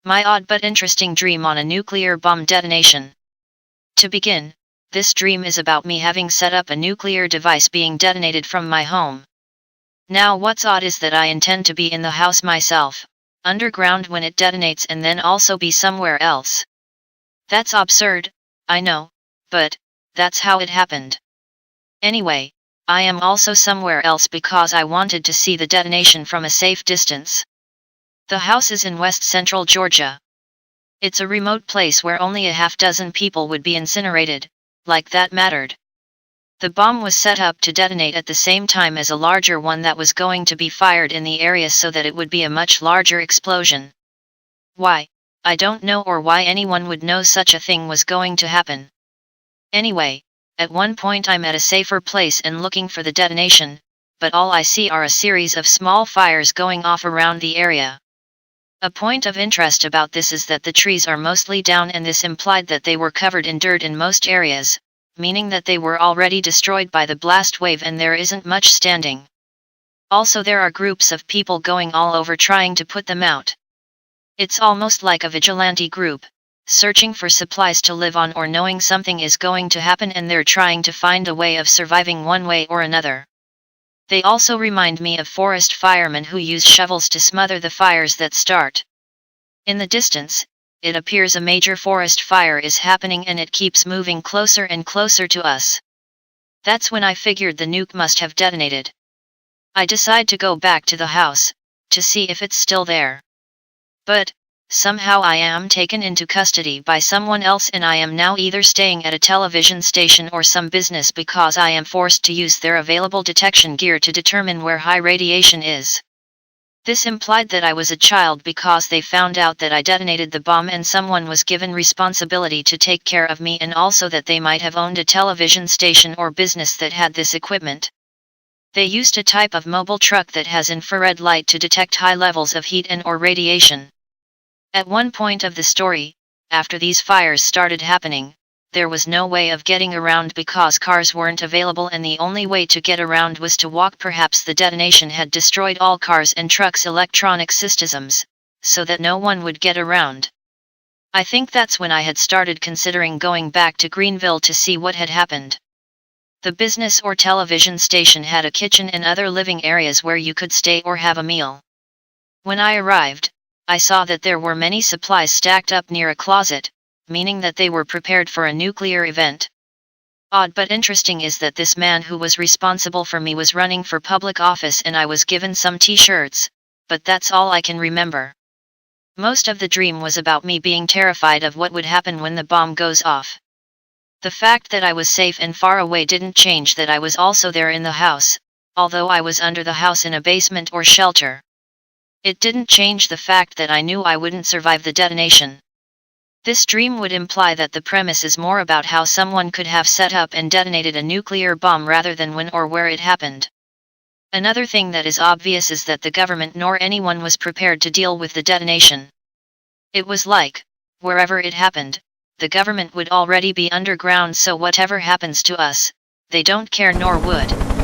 My odd but interesting dream on a nuclear bomb detonation. To begin, this dream is about me having set up a nuclear device being detonated from my home. Now what's odd is that I intend to be in the house myself, underground when it detonates, and then also be somewhere else. That's absurd, I know, but that's how it happened. Anyway, I am also somewhere else because I wanted to see the detonation from a safe distance. The house is in West Central Georgia. It's a remote place where only a half-dozen people would be incinerated, like that mattered. The bomb was set up to detonate at the same time as a larger one that was going to be fired in the area so that it would be a much larger explosion. Why, I don't know, or why anyone would know such a thing was going to happen. Anyway, at one point I'm at a safer place and looking for the detonation, but all I see are a series of small fires going off around the area. A point of interest about this is that the trees are mostly down, and this implied that they were covered in dirt in most areas, meaning that they were already destroyed by the blast wave and there isn't much standing. Also, there are groups of people going all over trying to put them out. It's almost like a vigilante group, searching for supplies to live on or knowing something is going to happen and they're trying to find a way of surviving one way or another. They also remind me of forest firemen who use shovels to smother the fires that start. In the distance, it appears a major forest fire is happening and it keeps moving closer and closer to us. That's when I figured the nuke must have detonated. I decide to go back to the house, to see if it's still there. But, somehow I am taken into custody by someone else and I am now either staying at a television station or some business because I am forced to use their available detection gear to determine where high radiation is. This implied that I was a child because they found out that I detonated the bomb and someone was given responsibility to take care of me, and also that they might have owned a television station or business that had this equipment. They used a type of mobile truck that has infrared light to detect high levels of heat and or radiation. At one point of the story, after these fires started happening, there was no way of getting around because cars weren't available and the only way to get around was to walk. Perhaps the detonation had destroyed all cars and trucks' electronic systems, so that no one would get around. I think that's when I had started considering going back to Greenville to see what had happened. The business or television station had a kitchen and other living areas where you could stay or have a meal. When I arrived, I saw that there were many supplies stacked up near a closet, meaning that they were prepared for a nuclear event. Odd but interesting is that this man who was responsible for me was running for public office and I was given some t-shirts, but that's all I can remember. Most of the dream was about me being terrified of what would happen when the bomb goes off. The fact that I was safe and far away didn't change that I was also there in the house, although I was under the house in a basement or shelter. It didn't change the fact that I knew I wouldn't survive the detonation. This dream would imply that the premise is more about how someone could have set up and detonated a nuclear bomb rather than when or where it happened. Another thing that is obvious is that the government nor anyone was prepared to deal with the detonation. It was like, wherever it happened, the government would already be underground, so whatever happens to us, they don't care nor would.